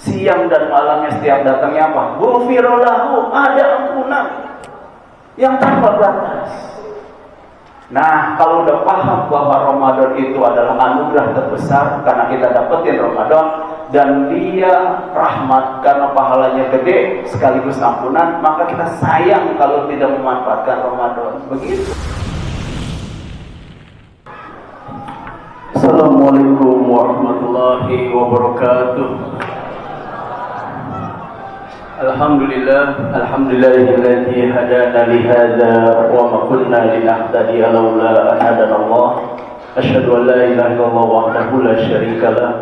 siang dan malamnya setiap datangnya apa? Ghufirallahu, ada ampunan yang tanpa batas. Nah, kalau udah paham bahwa Ramadan itu adalah anugerah terbesar karena kita dapetin Ramadan, dan dia rahmat karena pahalanya gede sekaligus ampunan, maka kita sayang kalau tidak memanfaatkan Ramadan. Begitu. Assalamualaikum warahmatullahi wabarakatuh. Alhamdulillahilladzi hadana li hadza wa ma kunna linahtadiya laula an hadana Allah. Asyhadu an la ilaha illallah wahdahu la syarika lah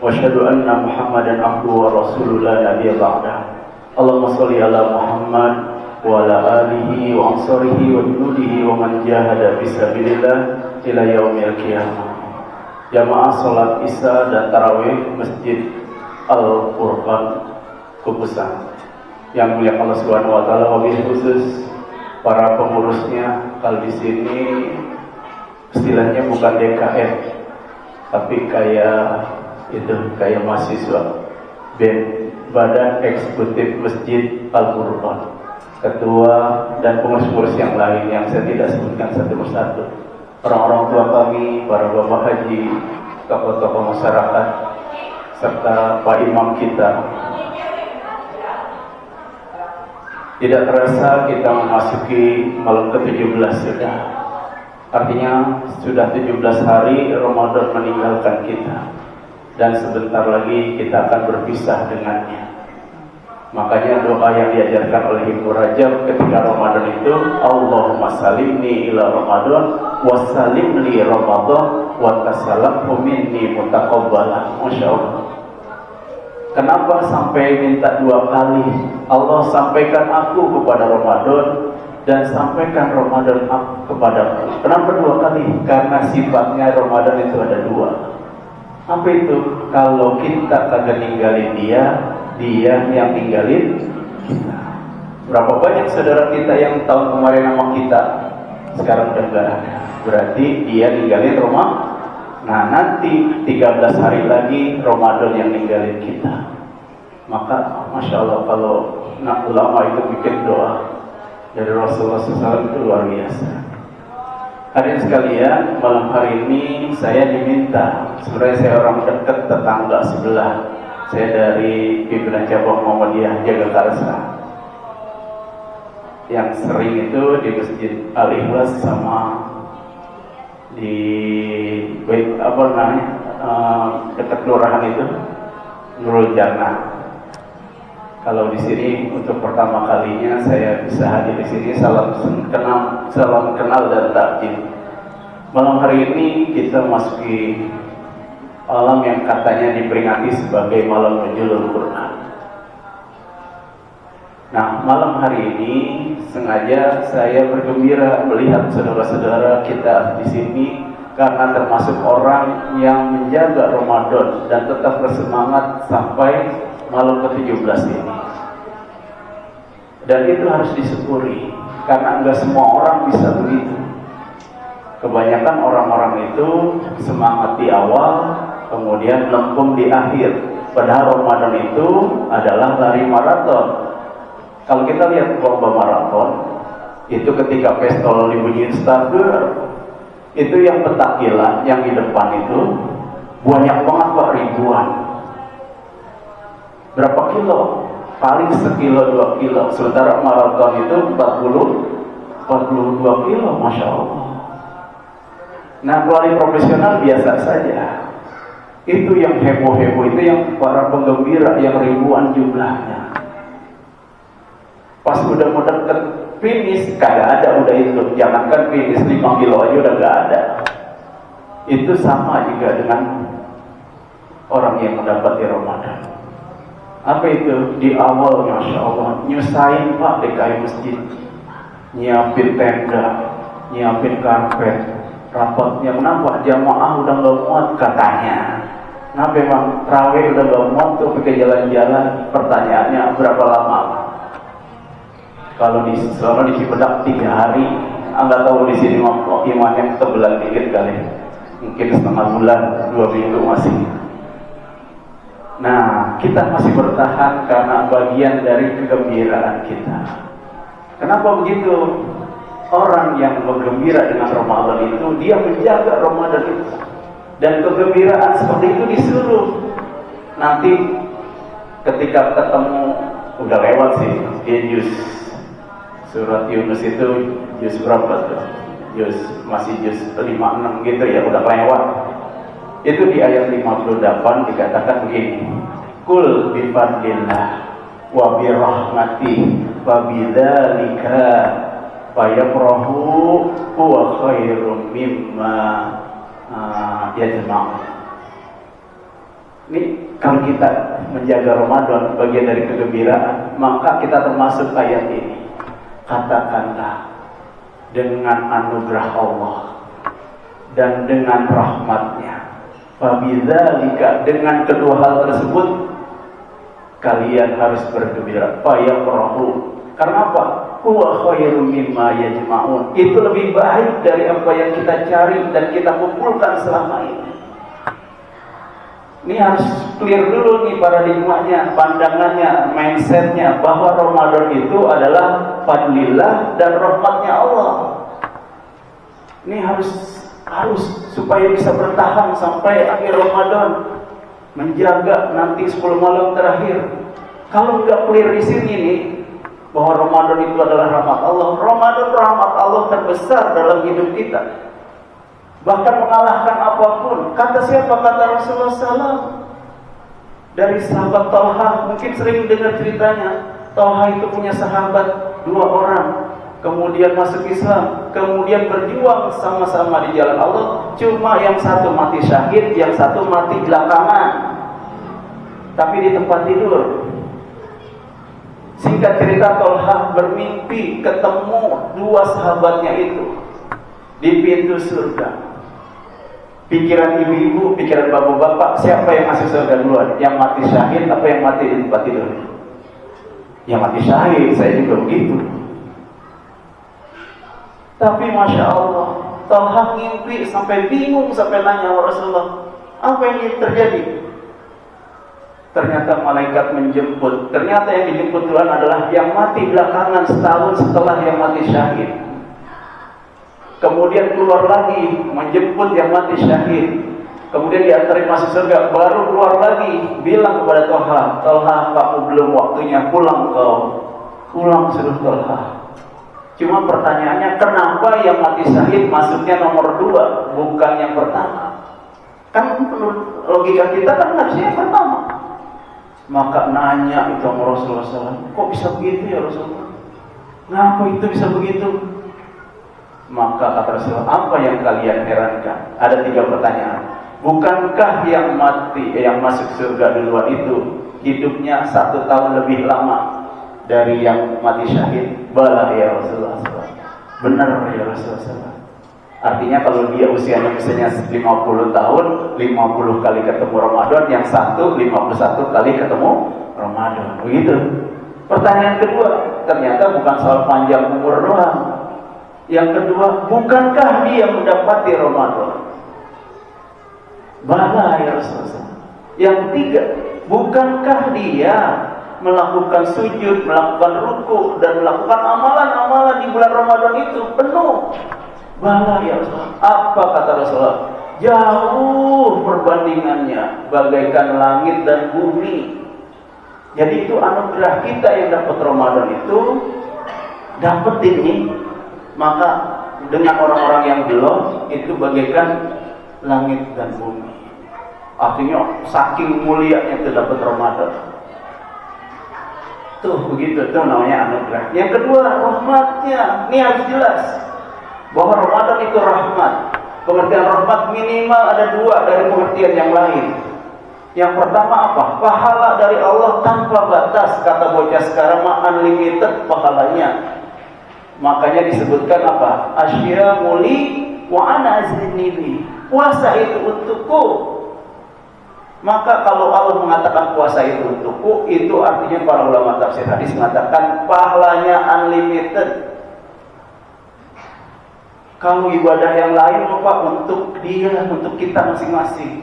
wa asyhadu anna Muhammadan abduhu wa rasuluhu la nabiyya ba'dah. Allahumma shalli ala Muhammad wa ala alihi wa ansarihi wa junudihi wa man jahada fisabilillah ila yaumil qiyamah. Jamaah salat Isya dan tarawih Masjid Al-Furqan Kubusan. Yang mulia Allah Subhanahu wa taala, wabil khusus para pengurusnya. Kalau di sini istilahnya bukan DKM, tapi kayak mahasiswa BEM, Badan Eksekutif Masjid Al-Furqan, ketua dan pengurus-pengurus yang lain yang saya tidak sebutkan satu persatu. Orang-orang tua kami, para bapak haji, tokoh-tokoh masyarakat, serta Pak Imam kita. Tidak terasa kita memasuki malam ke-17 sudah. Artinya sudah 17 hari Ramadan meninggalkan kita, dan sebentar lagi kita akan berpisah dengannya. Makanya doa yang diajarkan oleh Ibnu Rajab ketika Ramadan itu, Allahumma salimni ila Ramadan wa salim li Ramadan wa tasalamhu minni mutaqabbalah. Masya Allah. Kenapa sampai minta 2 kali? Allah sampaikan aku kepada Ramadan dan sampaikan Ramadan aku kepadamu. Kenapa 2 kali? Karena sifatnya Ramadan itu ada 2. Apa itu? Kalau kita kagak ninggalin dia yang ninggalin kita. Berapa banyak saudara kita yang tahun kemarin sama kita sekarang udah gak ada. Berarti dia ninggalin Ramadan. Nah, nanti 13 hari lagi Ramadan yang ninggalin kita. Maka Masya Allah, kalau ulama itu bikin doa dari Rasulullah SAW itu luar biasa. Hadirin sekalian, malam hari ini saya diminta, sebenarnya saya orang dekat tetangga sebelah. Saya dari pimpinan cabang Muhammadiyah Jagakarsa, yang sering itu di Masjid Al-Ikhlas sama di dekat kelurahan itu Nurul Jannah. Kalau di sini untuk pertama kalinya saya bisa hadir di sini, salam kenal dan takjil. Malam hari ini kita masuki malam yang katanya diperingati sebagai malam nuzulul Quran. Nah, malam hari ini sengaja saya bergembira melihat saudara-saudara kita di sini, karena termasuk orang yang menjaga Ramadan dan tetap bersemangat sampai malam ke-17 ini. Dan itu harus disyukuri, karena enggak semua orang bisa begitu. Kebanyakan orang-orang itu semangat di awal, kemudian lempeng di akhir. Padahal Ramadan itu adalah lari maraton. Kalau kita lihat lomba maraton, itu ketika pistol dibunyiin starter, itu yang petakilan, yang di depan itu banyak banget Pak, ribuan. Berapa kilo? Paling sekilo 2 kilo. Sementara maraton itu 42 kilo, Masya Allah. Nah, pelari profesional biasa saja. Itu yang heboh-heboh, itu yang para penggembira yang ribuan jumlahnya. Pas udah mau deket finish, kagak ada udah itu. Jangankan finish 5 kilo aja udah gak ada. Itu sama juga dengan orang yang mendapati Ramadan. Apa itu? Di awal, Masya Allah, nyusahin Pak DKI masjid, nyiapin tenda, nyiapin karpet, rapatnya. Kenapa? Jamaah udah gak muat katanya. Kenapa emang terawih udah gak muat tuh pakai jalan-jalan? Pertanyaannya berapa lama? Kalau di Cipedak 3 hari, Anda tahu di sini imannya tebelan dikit kali, mungkin setengah bulan, 2 minggu masih. Nah, kita masih bertahan karena bagian dari kegembiraan kita. Kenapa begitu? Orang yang bergembira dengan Ramadan itu, dia menjaga Ramadan itu. Dan kegembiraan seperti itu disuruh. Nanti ketika ketemu, udah lewat sih, di juz surat Yunus itu, juz berapa tuh? Masih juz 56 gitu ya, udah lewat. Itu di ayat 58 dikatakan begini, Kul bifadlillah wa birahmatih wa bidzalika fayafrahu huwa khairum mimma yajma'un. Ini kalau kita menjaga Ramadan bagian dari kegembiraan, maka kita termasuk ayat ini. Katakanlah, dengan anugerah Allah dan dengan rahmatnya, fabidzalika, dengan kedua hal tersebut kalian harus bergembira. Fayafrahu, karena apa? Huwa khairum mimma yajma'un. Itu lebih baik dari apa yang kita cari dan kita kumpulkan selama ini. Ini harus clear dulu nih paradigmanya, pandangannya, mindsetnya, bahwa Ramadan itu adalah fadlillah dan rahmatnya Allah. Ini harus supaya bisa bertahan sampai akhir Ramadan, menjaga nanti 10 malam terakhir. Kalau nggak clear di sini nih, bahwa Ramadan itu adalah rahmat Allah. Ramadan rahmat Allah terbesar dalam hidup kita. Bahkan mengalahkan apapun. Kata siapa? Kata Rasulullah SAW. Dari sahabat Talha, mungkin sering dengar ceritanya. Talha itu punya sahabat 2 orang. Kemudian masuk Islam. Kemudian berjuang sama-sama di jalan Allah. Cuma yang satu mati syahid, yang satu mati belakangan. Tapi di tempat tidur. Singkat cerita, Talha bermimpi ketemu 2 sahabatnya itu di pintu surga. Pikiran ibu-ibu, pikiran bapak-bapak, siapa yang masuk surga duluan? Yang mati syahid apa yang mati di tempat tidur? Yang mati syahid, saya juga begitu. Tapi Masya Allah, Talha ngimpi sampai bingung, sampai nanya sama Rasulullah, apa yang terjadi? Ternyata malaikat menjemput. Ternyata yang dijemput Tuhan adalah yang mati belakangan, setahun setelah yang mati syahid. Kemudian keluar lagi menjemput yang mati syahid. Kemudian diantarin masuk surga. Baru keluar lagi bilang kepada Talha, Talha, kamu belum waktunya pulang kau. Pulang suruh Talha. Cuma pertanyaannya, kenapa yang mati syahid masuknya nomor 2, bukan yang pertama? Kan logika kita kan harusnya yang pertama. Maka nanya itu sama Rasulullah SAW, kok bisa begitu ya Rasulullah? Kenapa itu bisa begitu? Maka kata Rasulullah, apa yang kalian herankan? Ada 3 pertanyaan. Bukankah yang mati, yang masuk surga duluan itu hidupnya 1 tahun lebih lama dari yang mati syahid? Bala ya Rasulullah SAW. Benar ya Rasulullah SAW. Artinya kalau dia usianya misalnya 50 tahun, 50 kali ketemu Ramadan, yang satu 51 kali ketemu Ramadan. Begitu. Pertanyaan kedua, ternyata bukan soal panjang umur doang. Yang kedua, bukankah dia mendapati Ramadan? Bala ya Rasulullah. Yang ketiga, bukankah dia melakukan sujud, melakukan ruku, dan melakukan amalan-amalan di bulan Ramadan itu penuh? Bala ya Rasulullah. Apa kata Rasulullah? Jauh perbandingannya, bagaikan langit dan bumi. Jadi itu anugerah kita yang dapat Ramadan itu, dapat ini. Maka dengan orang-orang yang belum, itu bagaikan langit dan bumi. Artinya saking mulianya itu dapat Ramadan. Tuh begitu, tuh namanya anugerah. Yang kedua, rahmatnya. Ini harus jelas bahwa Ramadan itu rahmat. Pengertian rahmat minimal ada 2 dari pengertian yang lain. Yang pertama apa? Pahala dari Allah tanpa batas. Kata bocah sekarang mah unlimited pahalanya. Makanya disebutkan apa? Asya muli wa ana aznini. Puasa itu untukku. Maka kalau Allah mengatakan puasa itu untukku, itu artinya para ulama tafsir hadis mengatakan pahalanya unlimited. Kalau ibadah yang lain apa? Untuk dia, untuk kita masing-masing.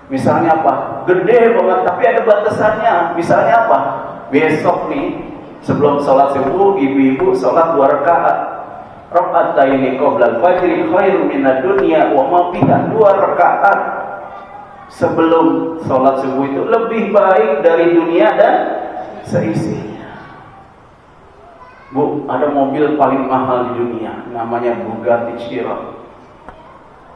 Misalnya apa? gede banget, tapi ada batasannya. Misalnya apa? Besok nih, sebelum sholat subuh, ibu-ibu sholat 2 rakaat. Raka'ataini qabla al-fajri khairun minad dunya wa ma fiha. 2 rakaat sebelum sholat subuh itu lebih baik dari dunia dan seisinya. Bu, ada mobil paling mahal di dunia, namanya Bugatti Chiron.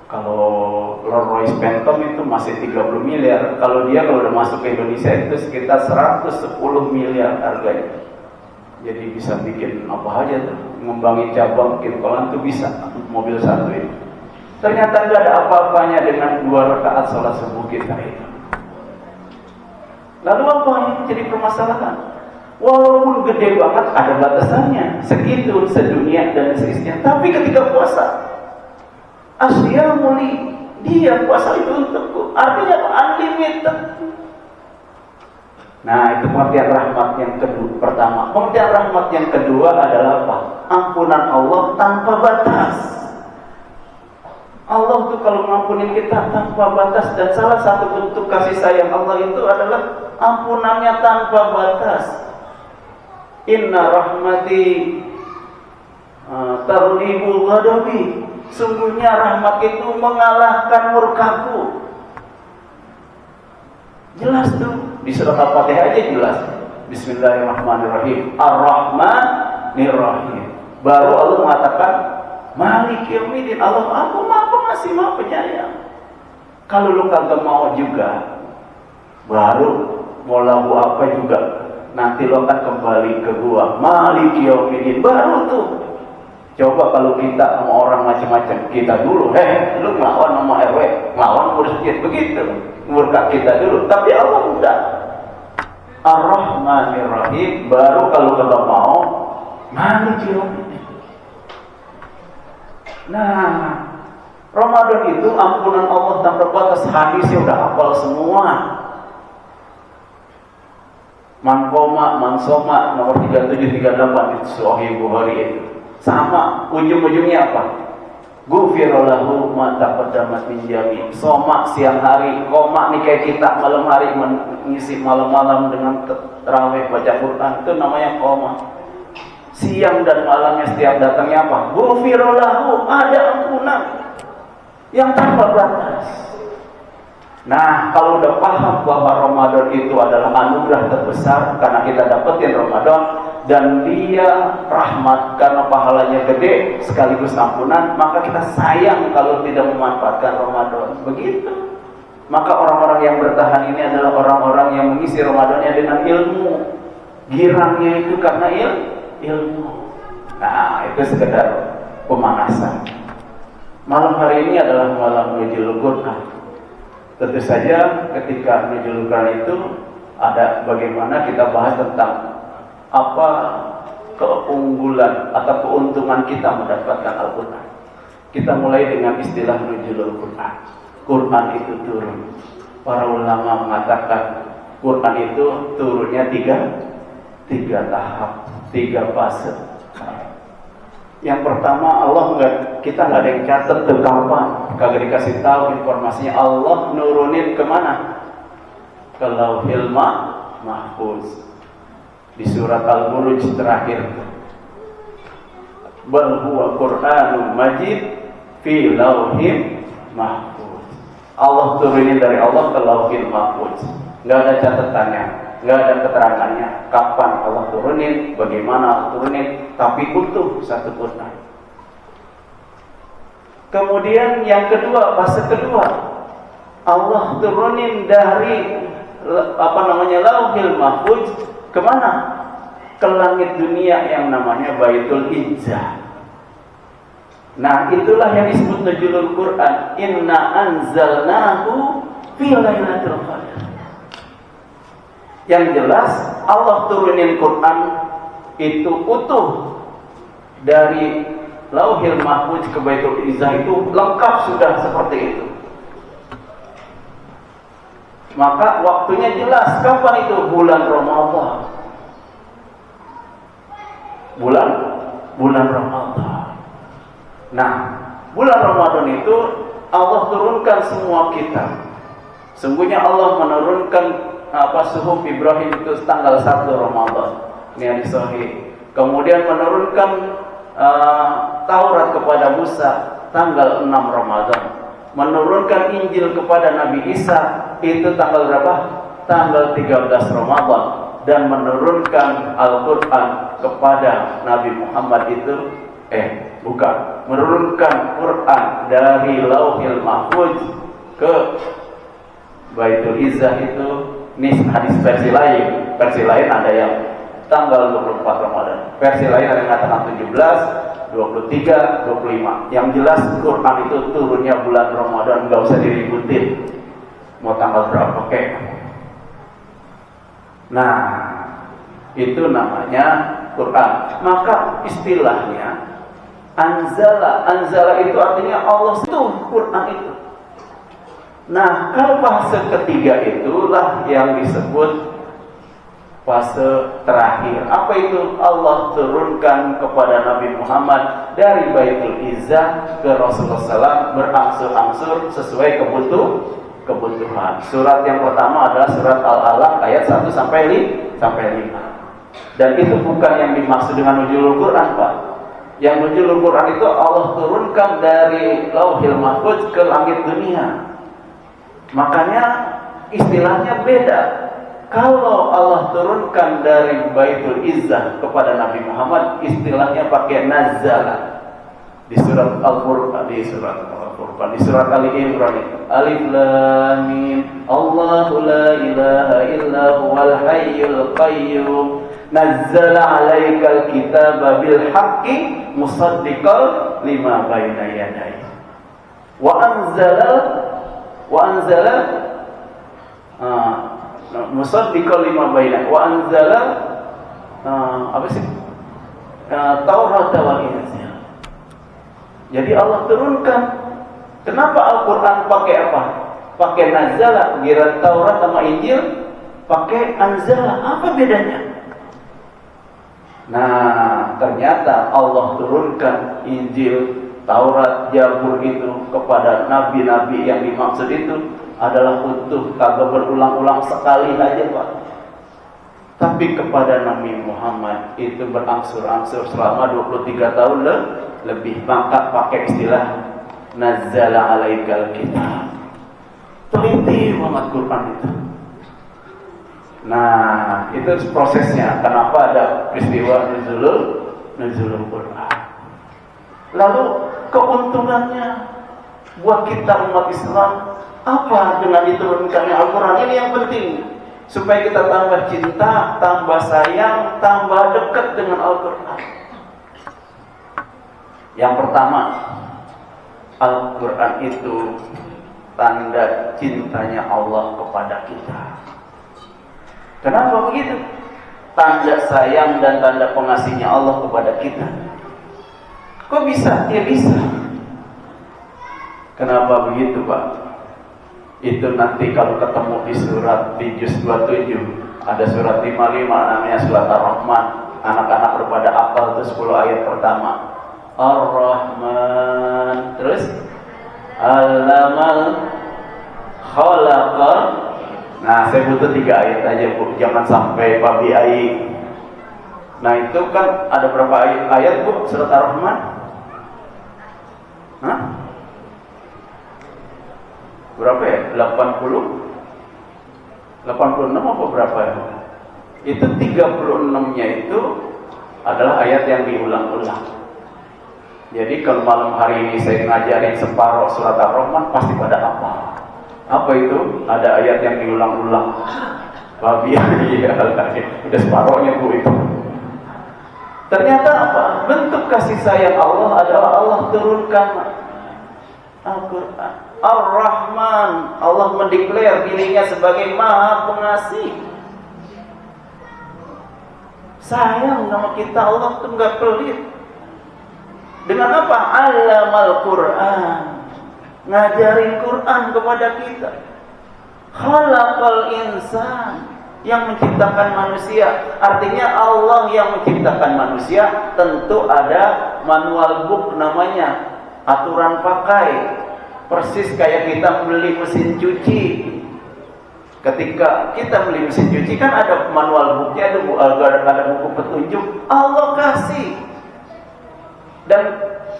Kalau Rolls-Royce Phantom itu masih 30 miliar. Kalau udah masuk ke Indonesia itu sekitar 110 miliar harganya. Jadi bisa bikin apa aja tuh, ngembangin cabang kintolan tuh bisa mobil satu ini. Ternyata nggak ada apa-apanya dengan 2 rakaat sholat subuh kita itu. Lalu apa yang jadi permasalahan? Walaupun gede banget, ada batasannya, segitu, sedunia dan seisinya. Tapi ketika puasa, asyamuli, dia puasa itu untukku. Artinya unlimited. Nah, itu pengertian rahmat yang kedua. Pertama, pengertian rahmat yang kedua adalah apa? Ampunan Allah tanpa batas. Allah tuh kalau ngampunin kita tanpa batas, dan salah satu bentuk kasih sayang Allah itu adalah ampunannya tanpa batas. Inna rahmati taghlibu ghadabi. Sungguhnya rahmat itu mengalahkan murkaku. Jelas tuh di surat Al-Fatihah aja jelas. Bismillahirrahmanirrahim. Ar-Rahmanir-Rahim. Baru Allah mengatakan Maliki yaumiddin. Allah aku Maha Pengasih, Maha Penyayang. Kalau lu kagak mau juga, baru mau lagu apa juga, nanti lo akan kembali ke gua. Maliki yaumiddin. Baru tuh. Coba kalau kita sama orang macam-macam, kita dulu, lu ngelawan sama RW, ngelawan masjid, begitu, murka kita dulu. Tapi Allah udah Ar-Rahmanir-Rahim. Baru kalau kita mau, Maliki yaumiddin. Nah, Ramadan itu ampunan Allah tanpa batas. Hadisnya udah hafal semua. Man qoma, man soma, nomor 3738 itu Sahih Bukhari itu. Sama, ujung-ujungnya apa? Ghufira lahu ma taqaddama min jami. Soma siang hari, koma nih kayak kita malam hari mengisi malam-malam dengan tarawih baca Quran, itu namanya koma. Siang dan malamnya setiap datangnya apa? Ghufira lahu, ada ampunan yang tanpa batas. Nah, kalau udah paham bahwa Ramadan itu adalah anugerah terbesar karena kita dapetin Ramadan, dan dia rahmat karena pahalanya gede sekaligus ampunan, maka kita sayang kalau tidak memanfaatkan Ramadan. Begitu. Maka orang-orang yang bertahan ini adalah orang-orang yang mengisi Ramadannya dengan ilmu. Girangnya itu karena ilmu. Nah, itu sekedar pemanasan. Malam hari ini adalah malam Nuzulul Quran. Tentu saja ketika Nuzulul Quran itu ada bagaimana kita bahas tentang apa keunggulan atau keuntungan kita mendapatkan Al-Quran. Kita mulai dengan istilah Nuzulul Quran. Quran itu turun. Para ulama mengatakan Quran itu turunnya tiga tahap, 3 fase. Yang pertama, kita nggak ada yang catat tuh kapan, kagak dikasih tahu informasinya. Allah nurunin kemana? Ke Lauhil Mahfuz. Di surat Al-Buruj terakhir, bal huwa Qur'anun Majid fi Lauhil Mahfuz. Allah turunin dari Allah ke Lauhil Mahfuz. Nggak ada catatannya, nggak ada keterangannya kapan Allah turunin, bagaimana Allah turunin, tapi utuh satu Quran. Kemudian yang kedua, fase kedua, Allah turunin dari Lauhil Mahfuz kemana? Ke langit dunia yang namanya Baitul Izzah. Nah, itulah yang disebut Nuzulul Quran. Inna anzalnahu fi lailatul qadar. Yang jelas Allah turunin Quran itu utuh dari Lauhil Mahfuz ke Baitul Izzah, itu lengkap sudah seperti itu. Maka waktunya jelas. Kapan itu? Bulan Ramadan. Bulan Ramadan. Nah, bulan Ramadan itu Allah turunkan semua kitab. Sungguhnya Allah menurunkan suhuf Ibrahim itu tanggal 1 Ramadan. Ini hadis sahih. Kemudian menurunkan Taurat kepada Musa tanggal 6 Ramadan. Menurunkan Injil kepada Nabi Isa itu tanggal berapa? Tanggal 13 Ramadan. Dan menurunkan Al-Quran kepada Nabi Muhammad itu menurunkan Quran dari Lauhil Mahfuz ke Baitul Izzah itu. Ini hadis versi lain ada yang tanggal 24 Ramadan, versi lain ada yang mengatakan 17, 23, 25. Yang jelas Quran itu turunnya bulan Ramadan, nggak usah diributin mau tanggal berapa kek. Nah, itu namanya Quran. Maka istilahnya anzala itu artinya Allah itu Quran itu. Nah, kalau fase ketiga itulah yang disebut fase terakhir. Apa itu? Allah turunkan kepada Nabi Muhammad dari Baitul Izzah ke Rasulullah SAW berangsur-angsur sesuai kebutuhan. Surat yang pertama adalah surat Al-Alaq ayat 1 sampai 5. Dan itu bukan yang dimaksud dengan nuzulul Quran, Pak. Yang nuzulul Quran itu Allah turunkan dari Lauhil Mahfuz ke langit dunia. Makanya istilahnya beda. Kalau Allah turunkan dari Baitul Izzah kepada Nabi Muhammad, istilahnya pakai nazala. Di surat Al-Furqan, di surat Ali Imran itu. Alif Lam Mim. Allahu la ilaha illa huwal hayyul qayyum. Nazzala 'alaikal kitaba bil haqqi musaddiqan lima baina yadayhi. Wa anzala musaddiqan lima baina wa anzala Taurat wal Injil. Jadi Allah turunkan. Kenapa Al-Quran pakai apa? Pakai nazala. Kira Taurat sama Injil pakai anzala. Apa bedanya? Nah, ternyata Allah turunkan Injil, Taurat, Zabur itu kepada nabi-nabi yang dimaksud itu adalah utuh, kagak berulang-ulang sekali aja, Pak. Tapi kepada Nabi Muhammad itu berangsur-angsur selama 23 tahun lebih. Maka pakai istilah nazzala 'alaikal kitab. Teliti banget Quran itu. Nah, itu prosesnya. Kenapa ada peristiwa nuzulul Quran? Lalu keuntungannya buat kita umat Islam apa dengan diturunkannya Al-Quran? Ini yang penting supaya kita tambah cinta, tambah sayang, tambah dekat dengan Al-Quran. Yang pertama, Al-Quran itu tanda cintanya Allah kepada kita. Kenapa begitu? Tanda sayang dan tanda pengasihnya Allah kepada kita. Kok bisa? Ya bisa. Kenapa begitu, Pak? Itu nanti kalau ketemu di surat di juz 27, ada surat 55 namanya surat Ar-Rahman. Anak-anak berpada akal itu 10 ayat pertama. Ar-Rahman, terus Allamal Khalaqal. Nah, saya butuh 3 ayat aja, Bu. Jangan sampai babi ai. Nah, itu kan ada berapa ayat, Bu? Surat Ar-Rahman? Hah? Berapa ya? 80? 86 apa berapa ya? Itu 36-nya itu adalah ayat yang diulang-ulang. Jadi kalau malam hari ini saya ngajarin separuh surat Ar-Rahman, pasti pada apa? Apa itu? Ada ayat yang diulang-ulang. Babi iya, udah separuhnya, Bu, itu. Ternyata apa? Bentuk kasih sayang Allah adalah Allah turunkan Al-Quran. Ar-Rahman, Allah mendeklar dirinya sebagai Maha Pengasih. Sayang sama kita, Allah tuh nggak pelit. Dengan apa? Allamal Quran, ngajarin Quran kepada kita. Khalaqal insan, yang menciptakan manusia. Artinya Allah yang menciptakan manusia, tentu ada manual book namanya, aturan pakai. Persis kayak kita beli mesin cuci. Ketika kita beli mesin cuci kan ada manual booknya, ada buku petunjuk, Allah kasih. Dan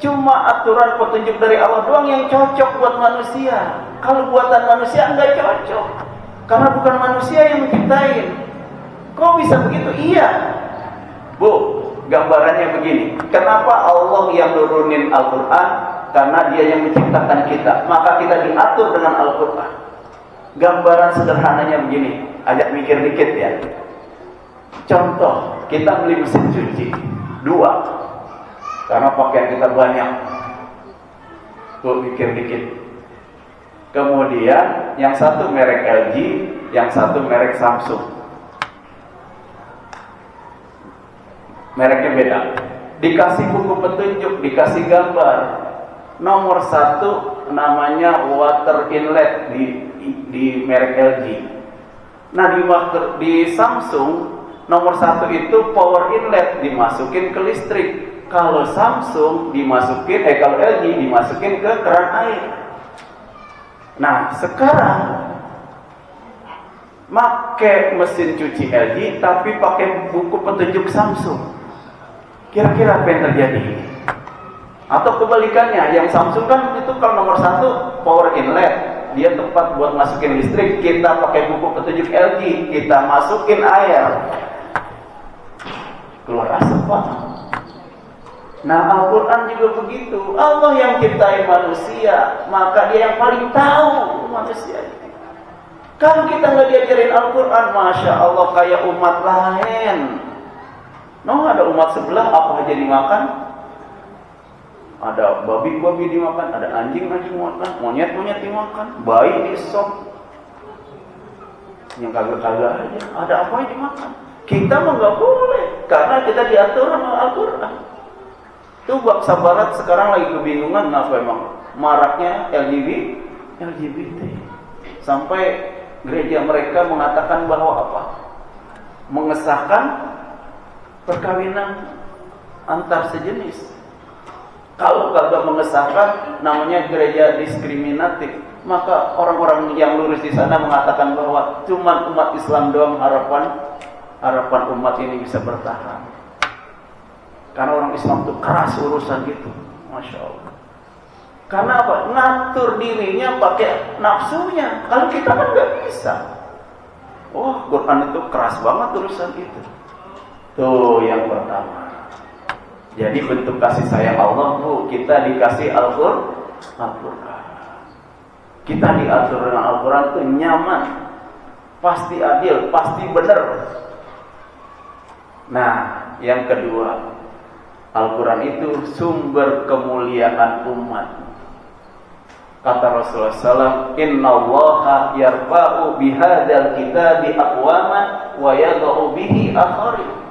cuma aturan petunjuk dari Allah doang yang cocok buat manusia. Kalau buatan manusia enggak cocok, karena bukan manusia yang menciptain. Kok bisa begitu? Iya, Bu, gambarannya begini. Kenapa Allah yang nurunin Al-Quran? Karena Dia yang menciptakan kita, maka kita diatur dengan Al-Quran. Gambaran sederhananya begini, ajak mikir dikit ya. Contoh, kita beli mesin cuci 2, karena pakaian kita banyak. Tuh mikir dikit. Kemudian yang satu merek LG, yang satu merek Samsung. Mereknya beda. Dikasih buku petunjuk, dikasih gambar. Nomor 1 namanya water inlet di merek LG. Nah di Samsung nomor 1 itu power inlet, dimasukin ke listrik. Kalau Samsung kalau LG dimasukin ke keran air. Nah sekarang pakai mesin cuci LG tapi pakai buku petunjuk Samsung. Kira-kira apa yang terjadi? Atau kebalikannya, yang Samsung kan itu kalau nomor 1 power inlet, dia tempat buat masukin listrik. Kita pakai buku petunjuk LG, kita masukin air, keluar asap Pak. Nah Al-Quran juga begitu. Allah yang ciptain manusia, maka Dia yang paling tahu manusia. Kalau kita nggak diajarin Al-Quran, Masya Allah kayak umat lain. Ada umat sebelah apa aja dimakan? Ada babi dimakan, ada anjing dimakan, monyet dimakan, bayi disop. Yang kagak-kagak aja, ada apa yang dimakan? Kita mah nggak boleh, karena kita diatur sama Al-Quran. Tuh bangsa Barat sekarang lagi kebingungan, kenapa emang maraknya LGBT. Sampai gereja mereka mengatakan bahwa apa? Mengesahkan perkawinan antar sejenis. Kalau kagak mengesahkan, namanya gereja diskriminatif. Maka orang-orang yang lurus di sana mengatakan bahwa cuma umat Islam doang harapan umat ini bisa bertahan. Karena orang Islam itu keras urusan gitu, Masya Allah. Karena apa? Ngatur dirinya pakai nafsunya. Kalau kita kan nggak bisa. Quran itu keras banget urusan itu. Tuh yang pertama. Jadi bentuk kasih sayang Allah, Bu, kita dikasih Al-Quran. Kita diatur dengan Al-Quran itu nyaman, pasti adil, pasti benar. Nah, yang kedua, Al-Quran itu sumber kemuliaan umat. Kata Rasulullah SAW, Inna allaha yarfa'u bihadal kitabi aqwaman wa yadha'u bihi akharin.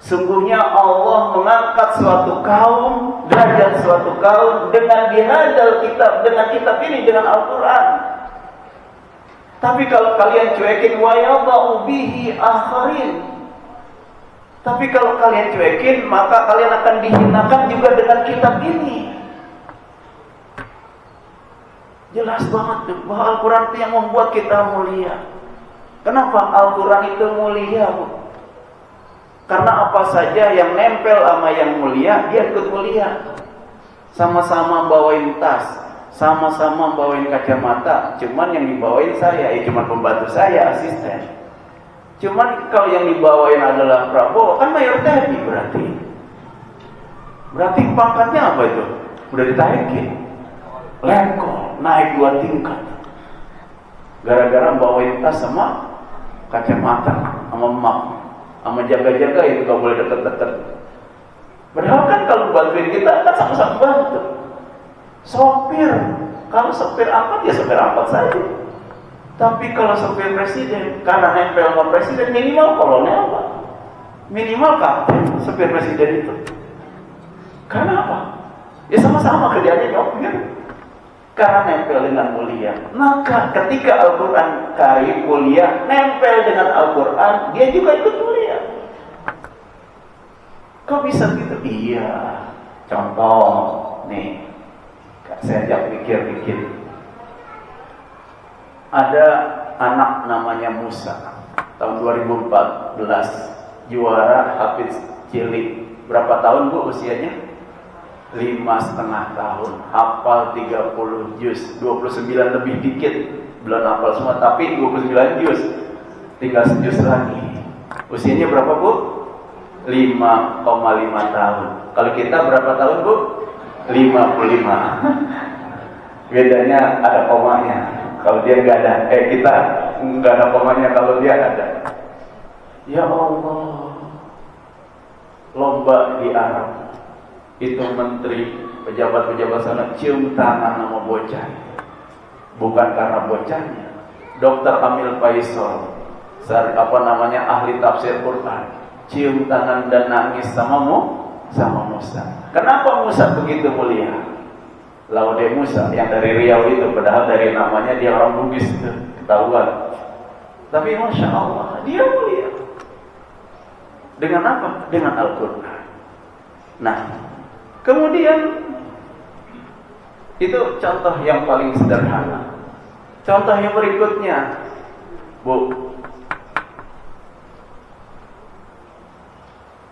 Sungguhnya Allah mengangkat suatu kaum, derajat suatu kaum dengan bihadal kitab, dengan kitab ini, dengan Al-Quran. Tapi kalau kalian cuekin, wa yadha'u bihi akharin. Tapi kalau kalian cuekin, maka kalian akan dihinakan juga dengan kitab ini. Jelas banget bahwa Al-Quran itu yang membuat kita mulia. Kenapa Al-Quran itu mulia, Bu? Karena apa saja yang nempel sama yang mulia, dia ikut mulia. Sama-sama bawain tas, sama-sama bawain kacamata. Cuman yang dibawain saya, cuman pembantu saya, asisten. Cuman kalau yang dibawain adalah Prabowo, kan mayor TNI berarti. Berarti pangkatnya apa itu? Udah ditaikin. Letkol, naik 2 tingkat. Gara-gara bawain tas sama kacamata, sama map. Sama jaga-jaga itu gak boleh deket-deket. Padahal kan kalau bantuin kita kan sama-sama bantu. Sopir, kalau sopir angkot ya sopir angkot saja. Tapi kalau sopir presiden, karena nempel sama presiden, minimal kolonel Pak. Minimal kapten sopir presiden itu. Karena apa? Ya sama-sama kerjanya nyopir. Karena nempel dengan mulia. Maka ketika Al-Quran karim mulia, nempel dengan Al-Quran, dia juga ikut mulia. Kok bisa gitu? Iya. Contoh, nih, saya ajak pikir-pikir. Ada anak namanya Musa, tahun 2014 juara Hafiz cilik. Berapa tahun Bu usianya? 5,5 tahun, hafal 30 juz, 29 lebih dikit, belum hafal semua, tapi 29 juz, tinggal sejuz lagi. Usianya berapa Bu? 5,5 tahun. Kalau kita berapa tahun Bu? 55. Bedanya ada komanya. Kalau dia nggak ada, kita nggak ada komanya. Kalau dia ada, ya Allah, lomba di Arab itu menteri, pejabat-pejabat sana cium tangan sama bocah. Bukan karena bocahnya. Dr. Amil Faisal, ahli tafsir Quran, cium tangan dan nangis sama Musa. Kenapa Musa begitu mulia? Laude Musa yang dari Riau itu, padahal dari namanya dia orang Bugis itu, ketahuan. Tapi Masya Allah, dia mulia. Dengan apa? Dengan Al-Quran. Nah, kemudian itu contoh yang paling sederhana. Contoh yang berikutnya, Bu,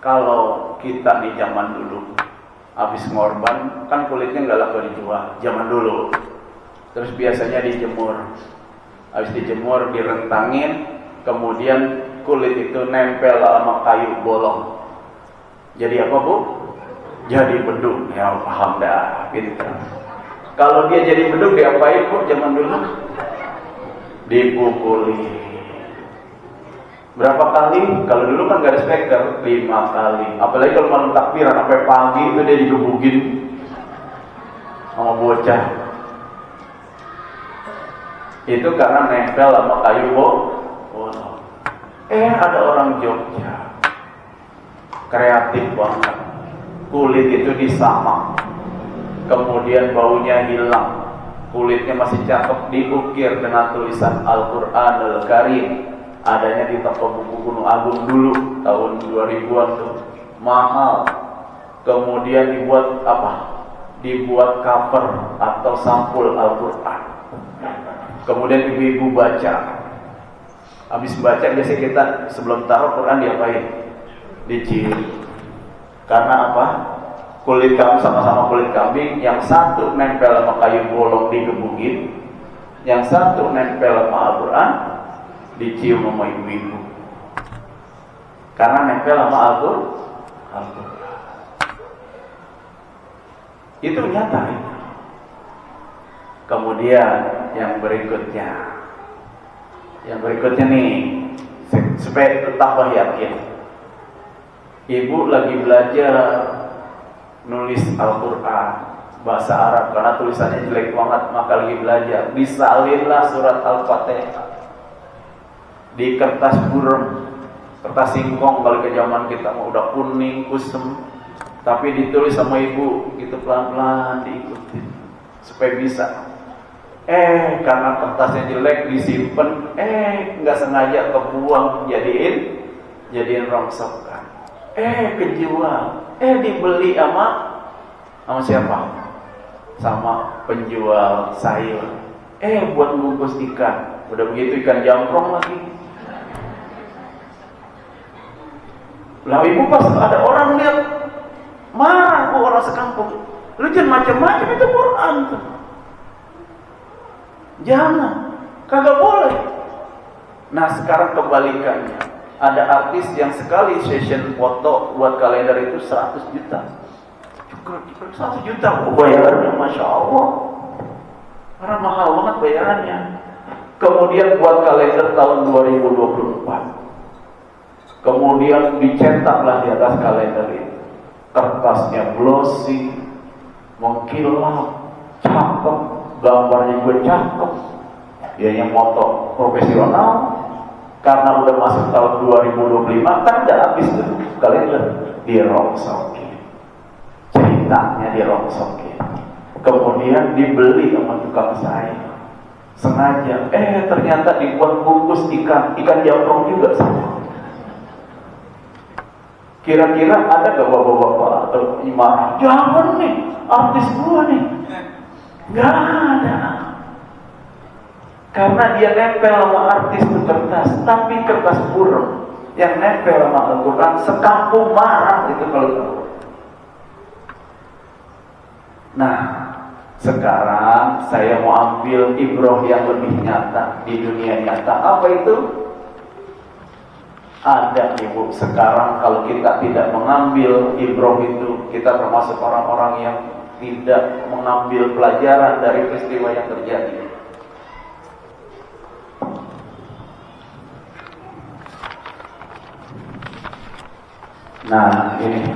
kalau kita di zaman dulu habis ngorban, kan kulitnya nggak laku dijual zaman dulu. Terus biasanya dijemur. Habis dijemur, direntangin, kemudian kulit itu nempel sama kayu bolong. Jadi apa Bu? Jadi bedung. Ya paham dah, pintar. Kalau dia jadi bedung diapain Bu zaman dulu? Dipukuli. Berapa kali? Kalau dulu kan gak ada speaker, 5 kali. Apalagi kalau malam takbiran sampai pagi itu dia digebukin sama bocah. Itu karena nempel sama kayu bolong. Ada orang Jogja kreatif banget. Kulit itu disamak, kemudian baunya hilang, kulitnya masih cakep, diukir dengan tulisan Al-Quranul Karim. Adanya di toko buku Gunung Agung dulu tahun 2000-an tuh, mahal. Kemudian dibuat apa? Dibuat cover atau sampul Al-Quran. Kemudian ibu-ibu baca. Habis baca biasanya kita sebelum taruh Quran diapain? Dicium. Karena apa? Kulit kambing sama-sama kulit kambing, yang satu nempel sama kayu bolong digebukin, yang satu nempel sama Al-Quran dicium sama ibu-ibu. Karena nempel sama Al-Quran. Itu nyata. Kemudian yang berikutnya nih, supaya tambah yakin. Ibu lagi belajar nulis Al-Quran bahasa Arab, karena tulisannya jelek banget, maka lagi belajar, disalinlah surat Al-Fatihah di kertas burem, kertas singkong kalau ke zaman kita udah kuning kusem, tapi ditulis sama ibu gitu pelan-pelan diikutin supaya bisa. Karena kertasnya jelek disimpan, nggak sengaja kebuang, jadiin rongsokan. Kejual, dibeli sama siapa? Sama penjual sayur. Buat bungkus ikan. Udah begitu ikan jamprong lagi. Lah ibu pas ada orang lihat, marah orang sekampung. Lu jangan macam-macam, itu Quran tuh. Jangan, kagak boleh. Nah sekarang kebalikannya, ada artis yang sekali session foto buat kalender itu 100 juta. Cukup 1 juta bayarannya, Masya Allah. Karena mahal banget bayarannya. Kemudian buat kalender tahun 2024. Kemudian dicetaklah di atas kalender itu. Kertasnya glossy, mengkilap, cakep, gambarnya juga cakep. Dia yang foto profesional. Karena udah masuk tahun 2025, kan udah habis tuh kalender, dirongsokin. Ceritanya dirongsokin. Kemudian dibeli sama tukang sayur. Sengaja, ternyata dibuat bungkus ikan jamrong juga sama. Kira-kira ada gak bapak-bapak atau imam? Jangan nih, artis gua nih. Gak ada. Karena dia nempel sama artis itu kertas, tapi kertas burung yang nempel sama Al-Quran sekampung marah itu kalau tahu. Nah, sekarang saya mau ambil ibrah yang lebih nyata di dunia nyata. Apa itu? Ada ibu. Sekarang kalau kita tidak mengambil ibrah itu, kita termasuk orang-orang yang tidak mengambil pelajaran dari peristiwa yang terjadi. Nah, ini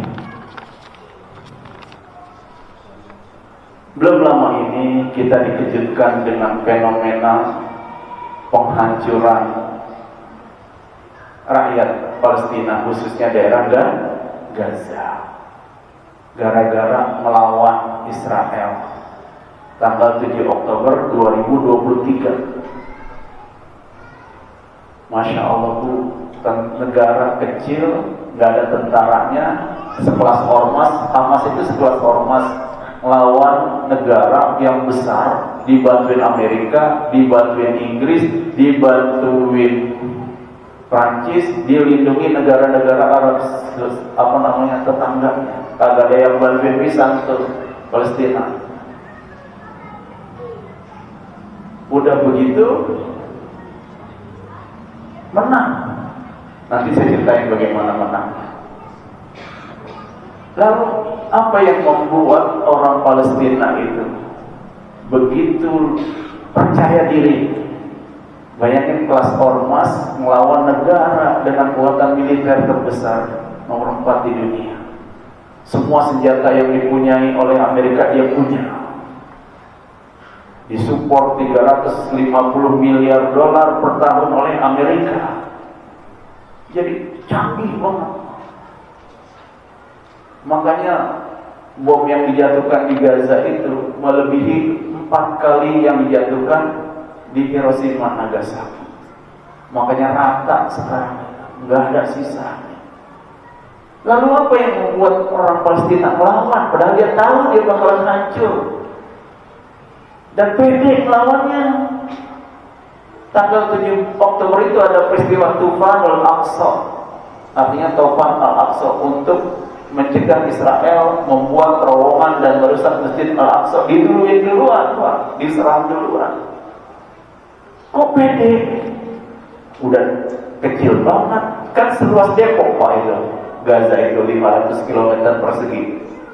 belum lama ini kita dikejutkan dengan fenomena penghancuran rakyat Palestina, khususnya daerah Gaza, gara-gara melawan Israel tanggal 7 Oktober 2023. Masya Allah Bu, negara kecil, nggak ada tentaranya, sekelas ormas. Hamas itu sekelas ormas melawan negara yang besar, dibantuin Amerika, dibantuin Inggris, dibantuin Prancis, dilindungi negara-negara Arab tetangganya. Kagak ada yang bantuin pisang tuh Palestina. Udah begitu menang. Nanti saya ceritain bagaimana menangnya. Lalu apa yang membuat orang Palestina itu begitu percaya diri? Bayangin kelas ormas melawan negara dengan kekuatan militer terbesar nomor 4 di dunia. Semua senjata yang dipunyai oleh Amerika dia punya. Disupport 350 miliar dolar per tahun oleh Amerika. Jadi canggih banget. Makanya bom yang dijatuhkan di Gaza itu melebihi 4 kali yang dijatuhkan di Hiroshima Nagasaki. Makanya rata sekarang, nggak ada sisa. Lalu apa yang membuat orang Palestina melawan? Padahal dia tahu dia bakalan hancur dan pede melawannya. Tanggal 7 Oktober itu ada peristiwa Tufan Al-Aqsa, artinya Tufan Al-Aqsa, untuk mencegah Israel membuat terowongan dan merusak Masjid Al-Aqsa. Diduluin duluan, Pak, diserang duluan. Kok pede? Udah kecil banget, kan seluas Depok Pak itu. Gaza itu 500 km persegi.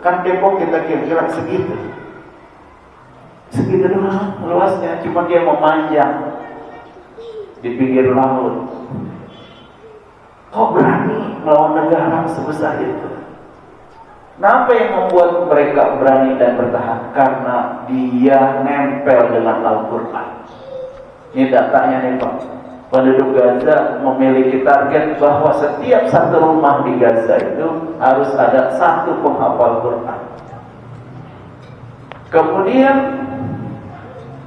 Kan Depok kita kira-kira segitu. Segitu doang luasnya, cuma dia memanjang di pinggir laut. Kok berani melawan negara sebesar itu? Nah, apa yang membuat mereka berani dan bertahan? Karena dia nempel dengan Al-Quran. Ini datanya nih Pak. Penduduk Gaza memiliki target bahwa setiap satu rumah di Gaza itu harus ada satu penghafal Quran. Kemudian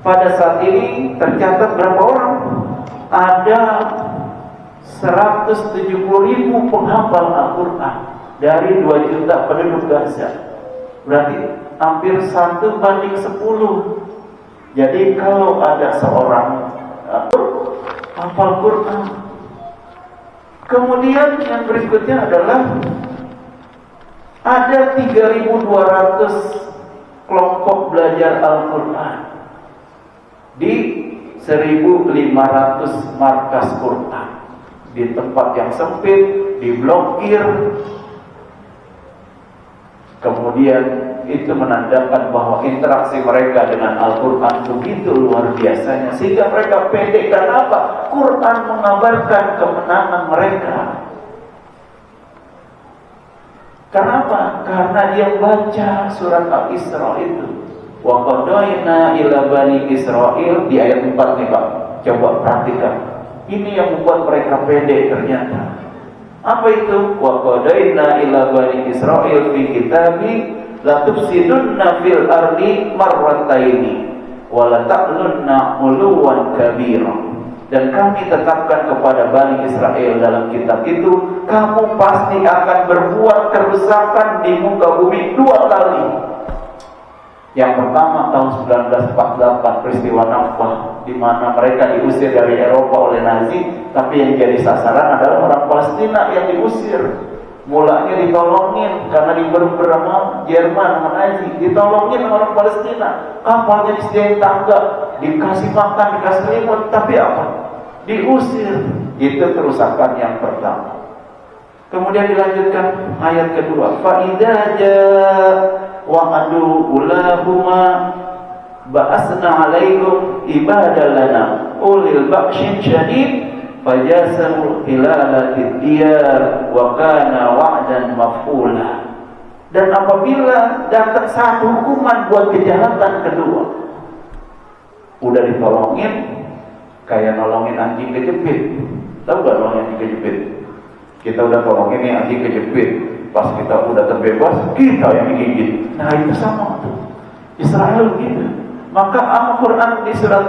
pada saat ini tercatat berapa orang? Ada 170.000 penghafal Al-Quran dari 2 juta penduduk Gaza. Berarti hampir 1:10. Jadi kalau ada seorang hafal Quran. Kemudian yang berikutnya adalah ada 3.200 kelompok belajar Al-Quran di 1.500 markas Quran, di tempat yang sempit, diblokir. Kemudian itu menandakan bahwa interaksi mereka dengan Al-Quran begitu luar biasanya, sehingga mereka pede. Kenapa? Quran mengabarkan kemenangan mereka. Kenapa? Karena dia baca surat Al-Isra itu. Wa qadaina ila bani Israil, di ayat 4 nih Pak. Coba perhatikan. Ini yang membuat mereka pede ternyata. Apa itu? Wa qadaina ila bani Israil fi kitabi la tufsidunna fil ardi marrataini wa la ta'lunna 'uluwan kabira. Dan kami tetapkan kepada Bani Israel dalam kitab itu, kamu pasti akan berbuat kerusakan di muka bumi 2 kali. Yang pertama tahun 1948 peristiwa Nakbah di mana mereka diusir dari Eropa oleh Nazi, tapi yang jadi sasaran adalah orang Palestina yang diusir. Mulanya ditolongin karena diberber sama Jerman sama Nazi, ditolongin orang Palestina, kapalnya disediain tangga, dikasih makan, dikasih selimut, tapi apa? Diusir. Itu kerusakan yang pertama. Kemudian dilanjutkan ayat kedua, fa idza jaa wa'adu ulahuma ba'asna 'alaikum ibadallana ulil ba'shin syadid fajasahu hilalatid diyar wa kana wa'dan maf'ula. Dan apabila datang satu hukuman buat kejahatan kedua, udah ditolongin kayak nolongin anjing kejepit. Tahu gak nolongin anjing kejepit? Kita udah tolongin nih anjing kejepit, pas kita udah terbebas kita yang digigit. Nah itu sama tuh Israel gitu. Maka Al-Quran di surat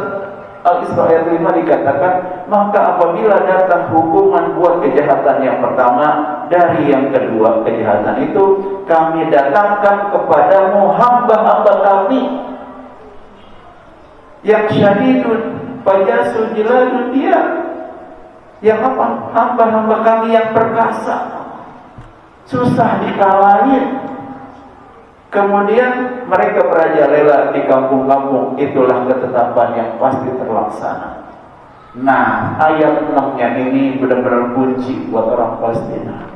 Al-Isra ayat 5 dikatakan, maka apabila datang hukuman buat kejahatan yang pertama, dari yang kedua kejahatan itu kami datangkan kepadamu hamba-hamba kami yang syadidun fajasu jiladun dia, yang apa? Hamba-hamba kami yang perkasa, susah dikalahin. Kemudian mereka merajalela di kampung-kampung. Itulah ketetapan yang pasti terlaksana. Nah, ayat 6-nya ini benar-benar kunci buat orang Palestina.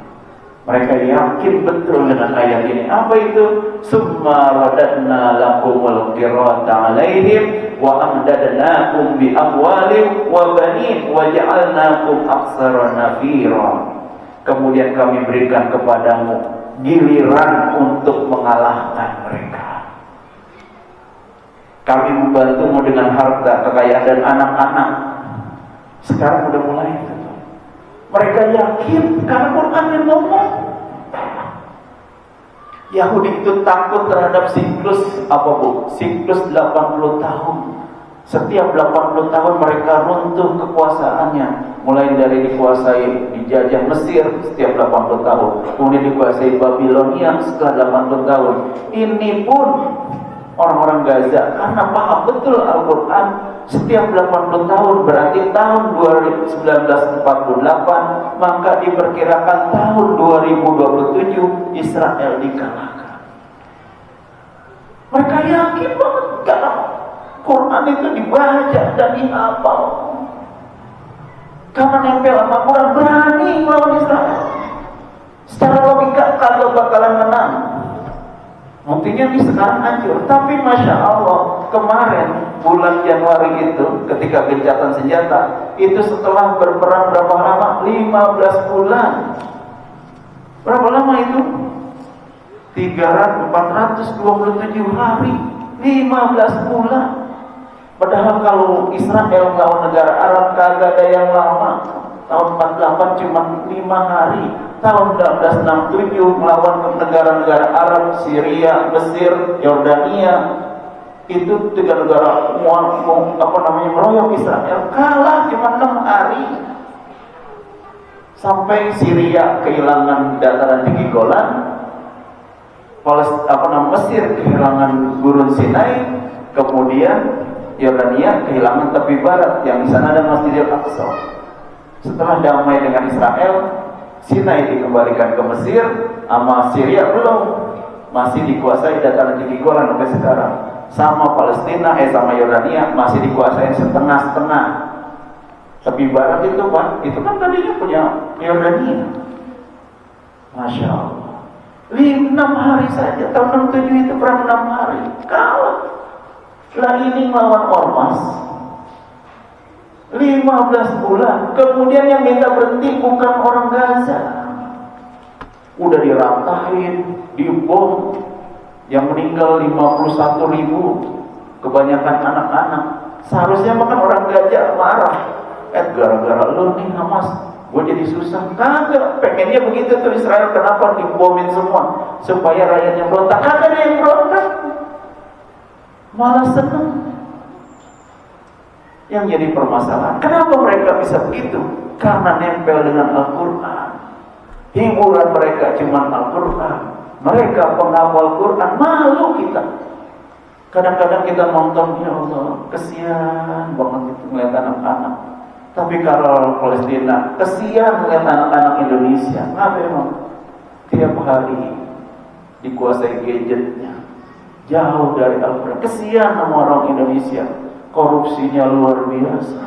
Mereka yakin betul dengan ayat ini. Apa itu? Summa radadna lakumul qirata alaihim wa amdadnakum bi amwalin wa banin wa ja'alnakum aksara nafira. Kemudian kami berikan kepadamu giliran untuk mengalahkan mereka. Kami membantumu dengan harta, kekayaan dan anak-anak. Sekarang udah mulai itu. Mereka yakin karena Quran yang ngomong. Yahudi itu takut terhadap siklus apa bu? Siklus 80 tahun. Setiap 80 tahun mereka runtuh kekuasaannya. Mulai dari dikuasai dijajah Mesir setiap 80 tahun, kemudian dikuasai Babilonia setelah 80 tahun. Ini pun orang-orang Gaza karena paham betul Al-Quran, setiap 80 tahun berarti tahun 1948, maka diperkirakan tahun 2027 Israel dikalahkan. Mereka yakin banget karena Quran itu dibaca dan dihafal. Karena nempel sama Quran, berani melawan Israel. Secara logika kalau bakalan menang. Buktinya ini sekarang hancur. Tapi Masya Allah, kemarin bulan Januari itu ketika gencatan senjata, itu setelah berperang berapa lama? 15 bulan. Berapa lama itu? 427 hari, 15 bulan. Padahal kalau Israel melawan negara Arab kagak ada yang lama. Tahun 48 cuma 5 hari. Tahun 1967 melawan negara-negara Arab, Syria, Mesir, Yordania. Itu 3 negara meroyok Israel, kalah cuma 6 hari. Sampai Syria kehilangan dataran tinggi Golan, Mesir kehilangan gurun Sinai, kemudian Yordania kehilangan tepi barat yang di sana ada Masjidil Aqsa. Setelah damai dengan Israel, Sinai dikembalikan ke Mesir, sama Syria belum, masih dikuasai dataran tinggi Golan sampai sekarang. Sama Palestina, sama Yordania masih dikuasai setengah-setengah. Tepi barat itu Pak, itu kan tadinya punya Yordania. Masya Allah. 6 hari saja, tahun 67 itu perang 6 hari, kalah. Lah ini melawan ormas 15 bulan. Kemudian yang minta berhenti bukan orang Gaza, udah dirantahin, dibom, yang meninggal 51.000, kebanyakan anak-anak. Seharusnya makan orang Gaza marah, gara-gara lu nih Hamas gue jadi susah. Kagak, pengennya begitu tuh Israel. Kenapa dibomin semua? Supaya rakyatnya berontak. Kagak ada yang berontak, malah senang. Yang jadi permasalahan, kenapa mereka bisa begitu? Karena nempel dengan Al-Quran. Hiburan mereka cuma Al-Quran. Mereka penghafal Quran. Malu kita Kadang-kadang kita nonton, ya Allah, kesian banget itu melihat anak-anak. Tapi kalau Palestina, kesian melihat anak-anak Indonesia. Kenapa emang? Tiap hari dikuasai gadgetnya, jauh dari Al-Quran. Kesian sama orang Indonesia, korupsinya luar biasa.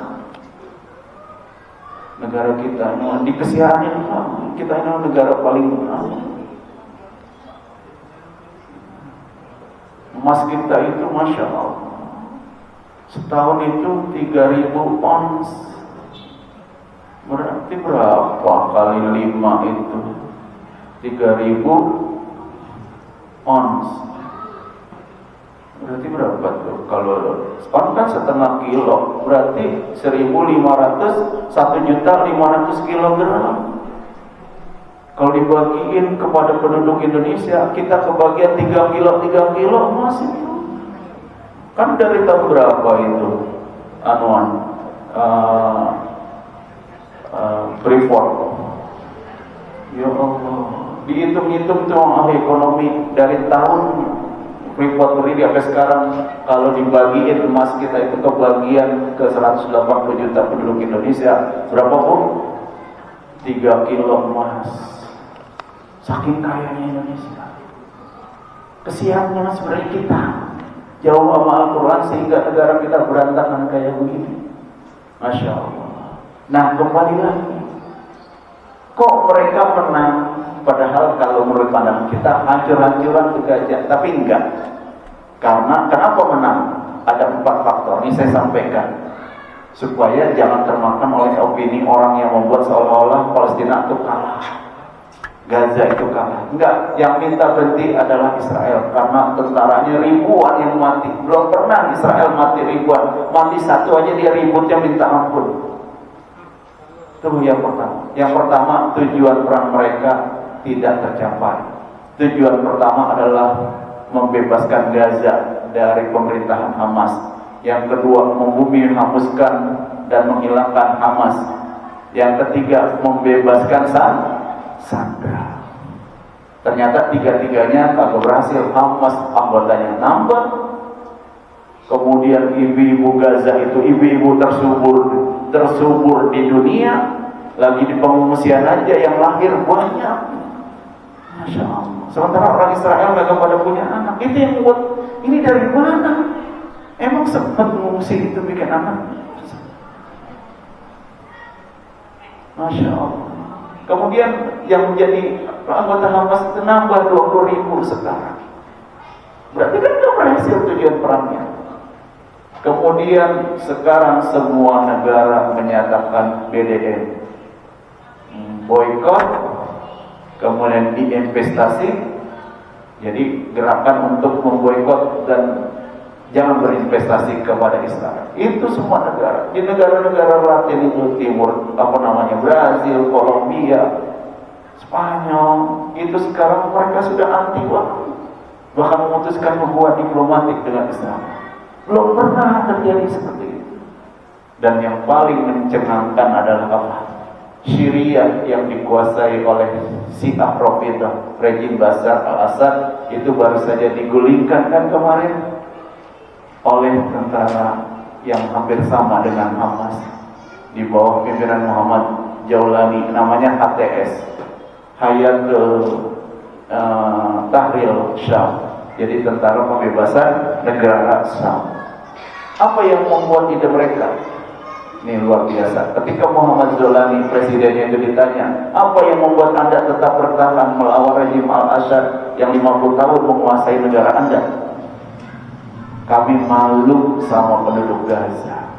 Negara kita ini dikesianin, kita ini negara paling emas kita itu Masya Allah setahun itu 3.000 ons. Berarti berapa kali 5 itu 3.000 ons. Berarti berapa tuh? Kalau on kan setengah kilo, berarti 1.500, 1.500.000 kilogram. Kalau dibagiin kepada penduduk Indonesia, kita kebagian 3 kilo emas itu. Kan dari tahun berapa itu? Freeport. Ya Allah, dihitung-hitung tuh ahli ekonomi dari tahun Freeport berdiri sampai sekarang, kalau dibagiin emas kita itu kebagian ke 180 juta penduduk Indonesia, berapa pun? 3 kilo emas. Saking kayanya Indonesia. Kesiannya sebenarnya kita jauh sama Al-Quran sehingga negara kita berantakan kayak begini. Masya Allah. Nah, kembali lagi, kok mereka menang? Padahal kalau menurut pandangan kita hancur-hancuran juga aja, tapi enggak. Karena kenapa menang? Ada 4 faktor. Ini saya sampaikan supaya jangan termakan oleh opini orang yang membuat seolah-olah Palestina itu kalah, Gaza itu kalah. Enggak, yang minta berhenti adalah Israel karena tentaranya ribuan yang mati. Belum pernah Israel mati ribuan, mati satu aja dia ributnya minta ampun. Itu yang pertama. Yang pertama, tujuan perang mereka tidak tercapai. Tujuan pertama adalah membebaskan Gaza dari pemerintahan Hamas. Yang kedua, membumi, menghapuskan dan menghilangkan Hamas. Yang ketiga, membebaskan Sandra. Ternyata tiga-tiganya kagak berhasil. Hamas anggotanya nambah. Kemudian ibu-ibu Gaza itu ibu-ibu tersubur di dunia. Lagi di pengungsian aja yang lahir banyak. Masya Allah. Sementara orang Israel gak pada punya anak. Itu yang membuat ini dari mana? Emang sempat mengungsi itu bikin anak? Masya Allah. Kemudian yang menjadi anggota Hamas itu nambah 20.000 sekarang. Berarti kan itu berhasil tujuan perangnya. Kemudian sekarang semua negara menyatakan BDN, boykot, kemudian diinvestasi. Jadi gerakan untuk memboikot dan jangan berinvestasi kepada Israel. Itu semua negara. Di negara-negara Latin itu timur, Brazil, Kolombia, Spanyol, itu sekarang mereka sudah anti banget. Bahkan memutuskan hubungan diplomatik dengan Israel. Belum pernah terjadi seperti itu. Dan yang paling mencengangkan adalah apa? Syria yang dikuasai oleh Syiah Rafidah, rejim Bashar al-Assad, itu baru saja digulingkan kan kemarin oleh tentara yang hampir sama dengan Hamas di bawah pimpinan Muhammad Jaulani, namanya HTS, Hayatul Tahrir Syam. Jadi tentara pembebasan negara Syam. Apa yang membuat ide mereka? Ini luar biasa. Ketika Muhammad Jaulani presidennya itu ditanya, apa yang membuat Anda tetap bertahan melawan rejim Al-Assad yang 50 tahun menguasai negara Anda? Kami malu sama penduduk Gaza.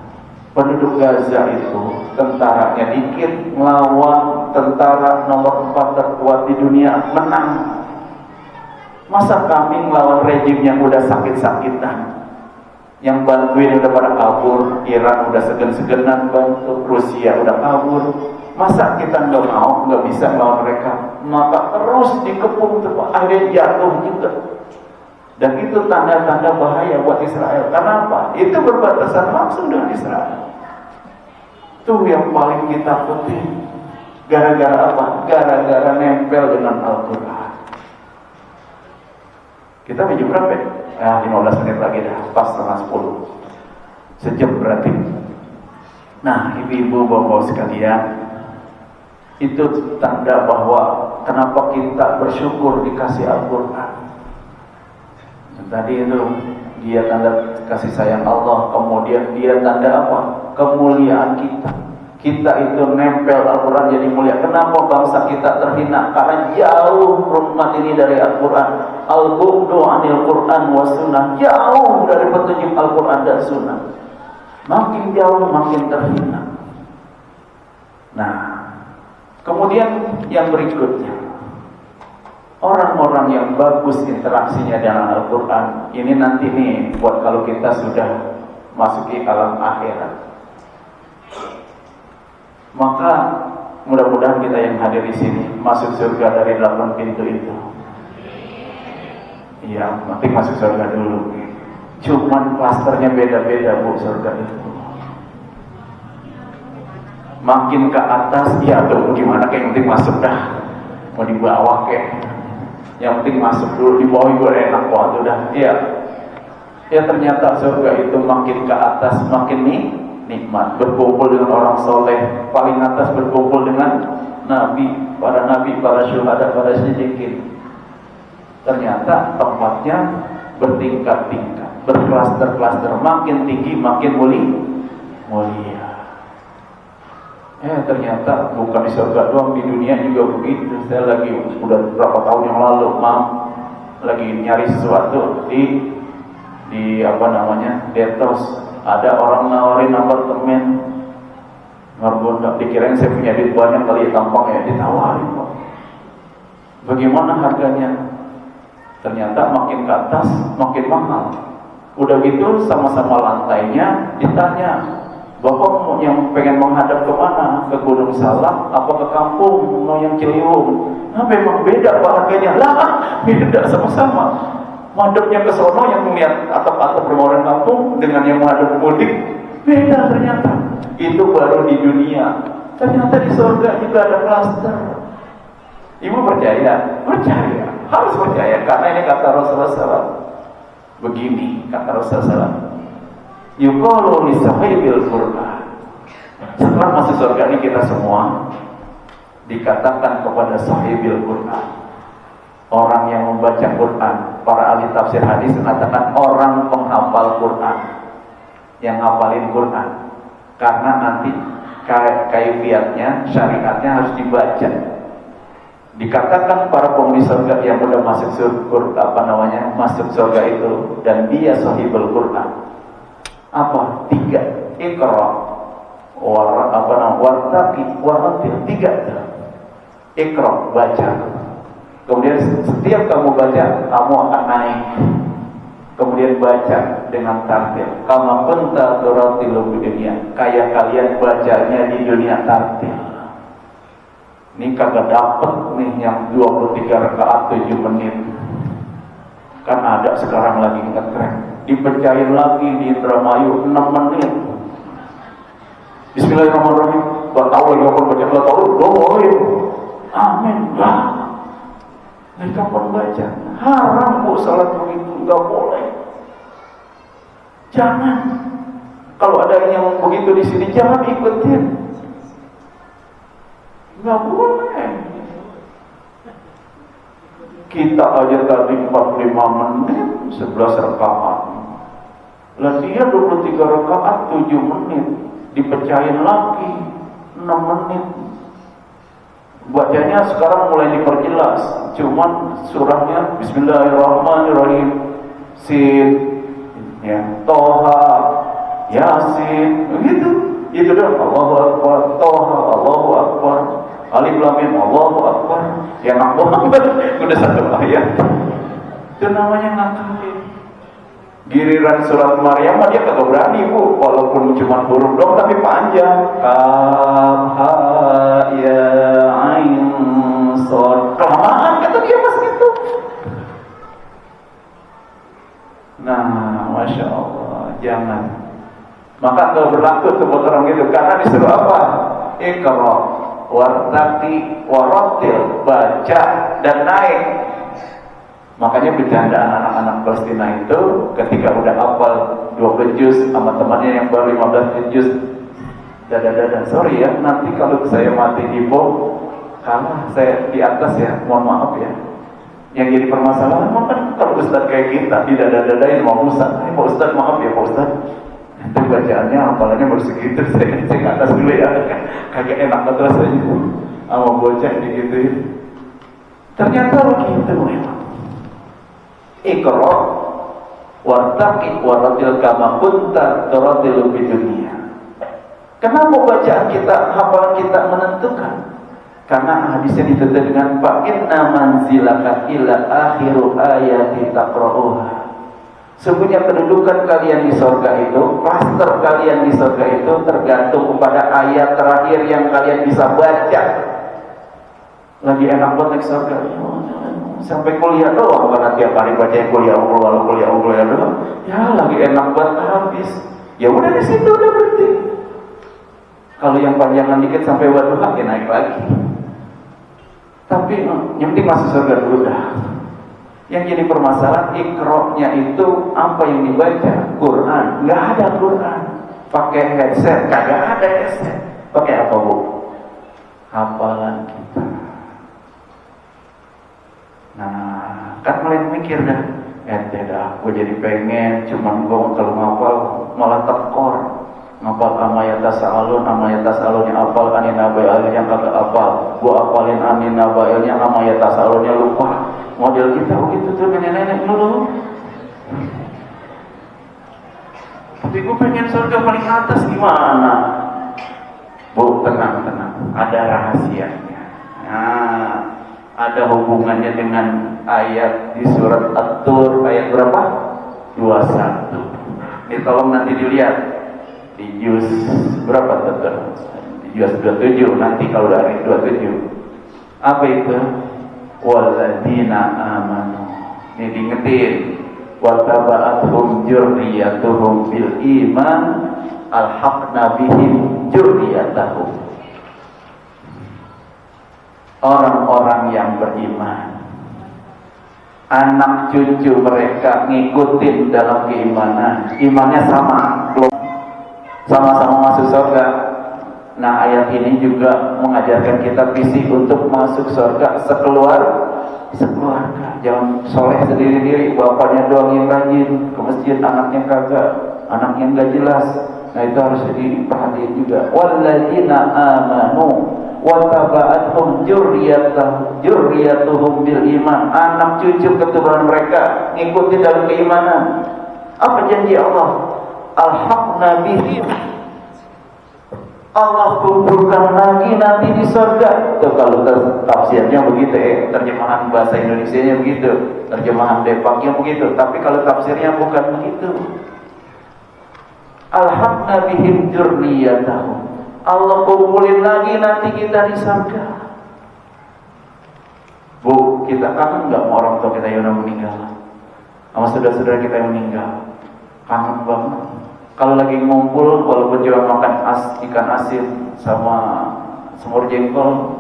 Penduduk Gaza itu tentaranya dikit, melawan tentara nomor 4 terkuat di dunia, menang. Masa kami melawan rejim yang udah sakit-sakitan, yang bantuin udah pada kabur, Iran udah segen-segenan bantu, Rusia udah kabur. Masa kita nggak mau, nggak bisa melawan mereka? Maka terus dikepung, akhirnya jatuh juga. Dan itu tanda-tanda bahaya buat Israel. Kenapa? Itu berbatasan langsung dengan Israel. Itu yang paling kita takutin. Gara-gara apa? Gara-gara nempel dengan Al-Quran. Kita baju berapa? 15 menit lagi dah, pas setengah 10. Sejam berarti. Nah, ibu-ibu, bapak sekalian, itu tanda bahwa kenapa kita bersyukur dikasih Al-Quran. Tadi itu dia tanda kasih sayang Allah, kemudian dia tanda apa? Kemuliaan kita. Kita itu nempel Al-Quran jadi mulia. Kenapa bangsa kita terhina? Karena jauh umat ini dari Al-Quran. Al-bu'du anil Quran wa sunnah, jauh dari petunjuk Al-Quran dan sunnah. Makin jauh makin terhina. Nah, kemudian yang berikutnya, orang-orang yang bagus interaksinya dengan Al-Quran, ini nanti nih buat kalau kita sudah masuki alam akhirat. Maka mudah-mudahan kita yang hadir di sini masuk surga dari 8 pintu itu. Iya, nanti masuk surga dulu. Cuman klasternya beda-beda bu, surga itu. Makin ke atas, ya tuh gimana kayak yang penting masuk dah. Mau di bawah kayak, yang penting masuk dulu, di bawah juga enak banget udah. Iya. Ya ternyata surga itu makin ke atas makin nikmat, berkumpul dengan orang soleh, paling atas berkumpul dengan nabi, para syuhada, para siddiqin. Ternyata tempatnya bertingkat-tingkat, berklaster-klaster, makin tinggi makin mulia. Ternyata bukan di surga doang, di dunia juga begitu. Saya lagi udah berapa tahun yang lalu, lagi nyari sesuatu di apa namanya, Detos. Ada orang nawarin apartemen, ngerbondak, dikirain saya punya duit banyak kali, tampaknya ditawarin kok. Bagaimana harganya? Ternyata makin ke atas makin mahal. Udah gitu sama-sama lantainya ditanya, bapak yang pengen menghadap kemana? Ke Gunung Salak apa ke kampung mau yang Ciliwung? Nah memang beda pak harganya. Lah beda sama-sama. Madepnya ke sono yang melihat atap-atap rumah orang kampung dengan yang menghadap mudik beda ternyata. Itu baru di dunia. Ternyata di surga juga ada klaster. Ibu percaya? Percaya. Harus percaya karena ini kata Rasulullah SAW. Begini kata Rasulullah SAW. Yuqalu li sahibil Qur'an. Setelah masuk surga ini kita semua dikatakan kepada sahibil Qur'an. Orang yang membaca Quran, para ahli tafsir hadis mengatakan orang penghafal Quran, yang ngapalin Quran, karena nanti kaifiatnya, syariatnya harus dibaca. Dikatakan para penghuni surga yang sudah masuk surga, masuk surga itu, dan dia sahibul Quran. Apa? 3. Iqra, wartaqi, waratil. 3. Iqra, baca. Kemudian setiap kamu baca, kamu akan naik. Kemudian baca dengan tartil. Kama kunta turatilu di dunia. Kayak kalian bacanya di dunia tartil. Ini kagak dapet nih yang 23 rakaat 7 menit. Kan ada sekarang lagi ngetrend. Dipecahin lagi di Indramayu 6 menit. Bismillahirrahmanirrahim. Tahu lagi apa baca tahu? Boleh. Amin. Nah, kapan baca? Haram bu salat begitu, nggak boleh. Jangan. Kalau ada yang begitu di sini, jangan ikutin. Nggak boleh. Kita aja tadi 45 menit, 11 rakaat. Lah dia 23 rakaat 7 menit, dipecahin lagi 6 menit. Bacanya sekarang mulai diperjelas, cuman surahnya Bismillahirrahmanirrahim, Sin, ya, Toha, Yasin, begitu. Itu dong, Allahu Akbar, Toha, Allahu Akbar, Alif Lam Mim, Allahu Akbar. Ya enak banget, udah 1 ayat. Itu namanya ngakalin. Giliran surat Maryam dia kagak berani bu, walaupun cuma huruf doang tapi panjang. Kaf ha ya ain shad. Kelamaan kata dia mas gitu. Nah, masya Allah, jangan. Maka nggak berlaku tuh buat orang gitu, karena disuruh apa? Iqra, wartaqi, warattil, baca dan naik. Makanya bercandaan anak-anak Palestina itu ketika udah hafal 20 juz sama temannya yang baru 15 juz, dan sorry ya, nanti kalau saya mati di bom, kalah saya di atas ya, mohon maaf ya. Yang jadi permasalahan kan kalau Ustaz kayak kita tidak dada-dadain mau Ustaz, Pak Ustaz maaf ya Pak Ustaz, itu bacaannya hafalannya baru segitu, saya ke atas dulu ya, kagak enak banget rasanya sama bocah digituin. Ternyata begitu memang. Iqra wartaqi waratil kama kunta taratil di dunia. Kenapa bacaan kita, hafalan kita menentukan? Karena hadisnya ditutup dengan fa inna manzilaka ila akhiru ayati taqra'uha. Sesungguhnya kedudukan kalian di surga itu, klaster kalian di surga itu tergantung kepada ayat terakhir yang kalian bisa baca. Lagi enak banget surga. Sampai kuliah doang karena tiap hari baca kuliah doang. Ya lagi enak banget habis. Ya udah di situ udah berhenti. Kalau yang panjangan dikit sampai waduh ya naik lagi. Tapi yang penting masuk surga dulu dah. Yang jadi permasalahan ikroknya itu apa yang dibaca? Quran. Nggak ada Quran. Pakai headset, kagak ada headset. Pakai apa bu? Hafalan kita. Nah, kan mulai mikir dah. Dah, gue jadi pengen, cuman gue kalau ngapal malah tekor. Ngapal amaya tasa'alun apal anin nabailnya kagak apal. Gua apalin anin nabailnya amaya tasa'alunnya lupa. Model kita begitu tuh nenek-nenek dulu. Tapi gua pengen surga paling atas gimana? Bu, tenang. Ada rahasianya. Nah, ada hubungannya dengan ayat di surat At-Tur ayat berapa? 21. Ini tolong nanti dilihat. Di juz berapa tuh? Di juz 27 nanti kalau dari 27. Apa itu? Walladzina amanu. Ini diingetin. Wa taba'athum dzurriyyatuhum bil iman alhaqna bihim dzurriyyatahum. Orang-orang yang beriman, anak cucu mereka ngikutin dalam keimanan, imannya sama-sama masuk surga. Nah ayat ini juga mengajarkan kita visi untuk masuk surga sekeluarga. Jangan soleh sendiri-sendiri, bapaknya doang yang rajin ke masjid, anaknya kagak, anaknya nggak jelas. Nah itu harus diperhatiin juga. Walladzina amanu wa taba'athum dzurriyyatuhum bil iman. Anak cucu keturunan mereka ngikuti dalam keimanan. Apa janji Allah? Alhaqna bihim. Allah kumpulkan lagi nanti di surga. Tuh kalau tafsirnya begitu terjemahan bahasa Indonesianya begitu, terjemahan Depaknya begitu. Tapi kalau tafsirnya bukan begitu. Alhaqna bihim dzurriyyatahum. Allah kumpulin lagi nanti kita di surga. Bu, kita kangen nggak sama orang tua kita yang udah meninggal? Sama saudara-saudara kita yang meninggal? Kangen banget. Kalau lagi ngumpul, walaupun cuma makan ikan asin sama semur jengkol,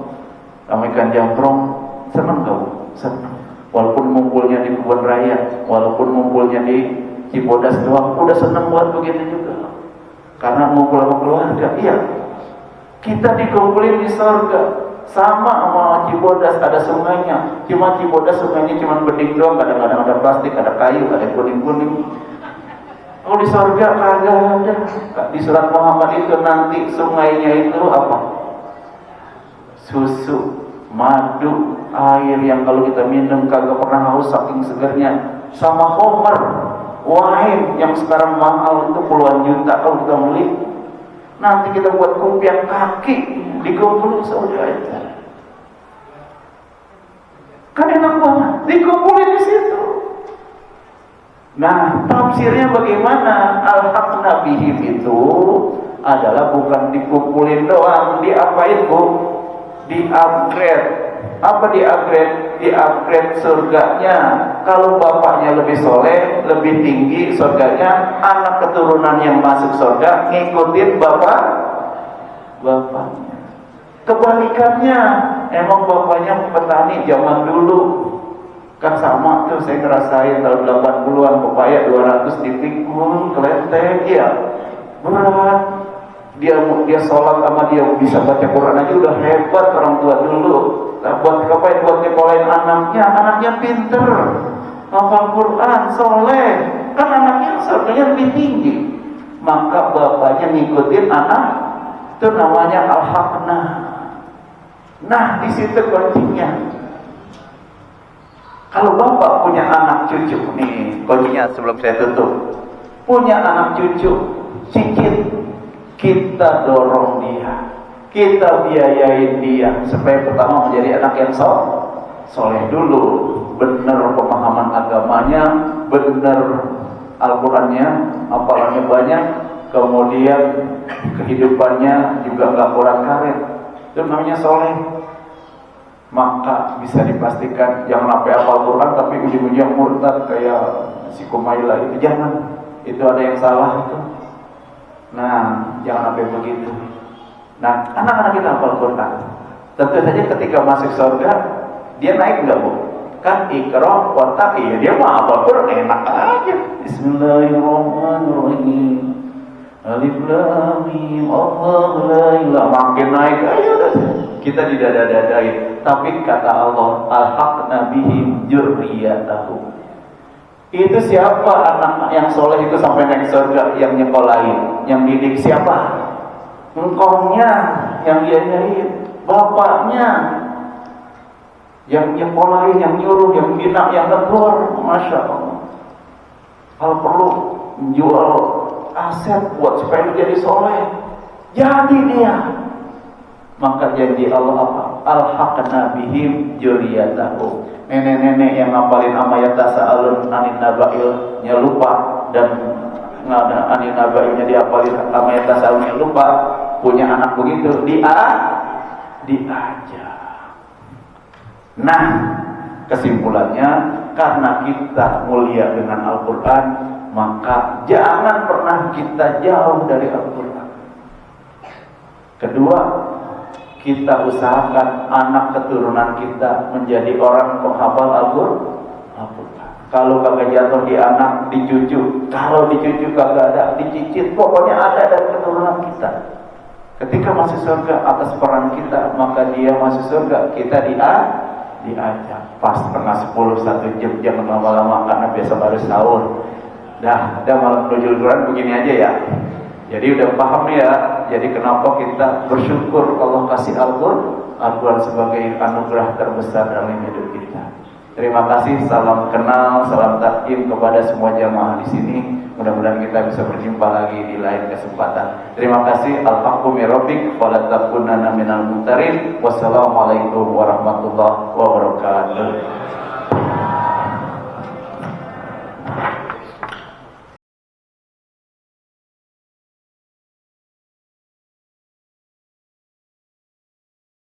sama ikan jambrong, seneng gak bu? Seneng. Walaupun ngumpulnya di kebun raya, walaupun ngumpulnya di Cibodas doang, udah seneng buat begitu juga. Karena ngumpul sama keluarga, iya. Kita dikumpulin di surga, sama Cibodas ada sungainya. Cuma Cibodas sungainya cuma bening doang, kadang-kadang ada plastik, ada kayu, ada kuning-kuning. Kalau di surga kagak ada. Di surat Muhammad itu nanti sungainya itu apa? Susu, madu, air yang kalau kita minum kagak pernah haus saking segernya. Sama homer, wine yang sekarang mahal itu puluhan juta kalau kita beli. Nanti kita buat kumpiang kaki dikumpulin saudara. Kan enak banget dikumpulin di situ. Nah, tafsirnya bagaimana? Alhaqna bihim itu adalah bukan dikumpulin doang, diapain bu? Di-upgrade. Apa di-upgrade? Di-upgrade surganya. Kalau bapaknya lebih soleh, lebih tinggi surganya, anak keturunan yang masuk surga ngikutin bapaknya. Kebalikannya, emang bapaknya petani zaman dulu. Kan sama tuh saya ngerasain tahun 80-an pepaya 200 dipikul kelentek ya. Berat. Dia sholat sama dia bisa baca Quran aja udah hebat orang tua dulu. Nah, buat ngapain? Buat nyekolahin anaknya pinter, hafal Quran, soleh. Kan anaknya surganya lebih tinggi. Maka bapaknya ngikutin anak, itu namanya al-haqna. Nah, di situ kuncinya. Kalau bapak punya anak cucu nih, kuncinya sebelum saya tutup, punya anak cucu, cicit. Kita dorong dia, kita biayain dia supaya pertama menjadi anak yang soleh dulu, benar pemahaman agamanya, benar Al-Qurannya, hafalannya banyak, kemudian kehidupannya juga nggak korak-karet, itu namanya soleh. Maka bisa dipastikan jangan sampai hafal Quran tapi ujung-ujung murtad kayak si Kumaila itu, jangan, itu ada yang salah itu. Nah, jangan sampai begitu. Nah, anak-anak kita hafal Quran. Tentu saja ketika masuk surga, dia naik enggak, Bu? Kan Iqra wartaqi, ya dia mah hafal Quran enak aja. Bismillahirrahmanirrahim. Alif lam mim, Allahu la ilaha, makin naik aja udah. Kita didada-dadain. Tapi kata Allah, alhaqna bihim dzurriyyatahum. Itu siapa anak yang soleh itu sampai naik surga? Yang nyekolahin, yang didik siapa? Engkongnya yang biayain, bapaknya yang nyekolahin, yang nyuruh, yang bina, yang negur. Masya Allah. Kalau perlu menjual aset buat supaya jadi soleh, jadi dia. Maka janji Allah apa? Alhaqna bihim dzurriyyatahum. Nenek-nenek yang ngapalin amayat tasa'alun anin naba'ilnya lupa, dan anin naba'ilnya diapalin amayat tasa'alunnya lupa, punya anak begitu, diajar. Nah, kesimpulannya, karena kita mulia dengan Al-Quran, maka jangan pernah kita jauh dari Al-Quran. Kedua, kita usahakan anak keturunan kita menjadi orang penghafal Al-Quran. Kalau kagak jatuh di anak, di cucu. Kalau di cucu kagak ada, dicicit. Pokoknya ada dari keturunan kita. Ketika masuk surga atas peran kita, maka dia masuk surga. Kita diajak. Pas setengah 10, 1 jam, jangan lama-lama karena biasa baru sahur. Dah malam nuzul Quran begini aja ya. Jadi udah paham ya. Jadi kenapa kita bersyukur Allah kasih Al-Quran sebagai anugerah terbesar dalam hidup kita. Terima kasih, salam kenal, salam takdim kepada semua jamaah di sini. Mudah-mudahan kita bisa berjumpa lagi di lain kesempatan. Terima kasih. Al-haqqu min rabbik wa la takunanna minal mumtarin. Wassalamualaikum warahmatullahi wabarakatuh.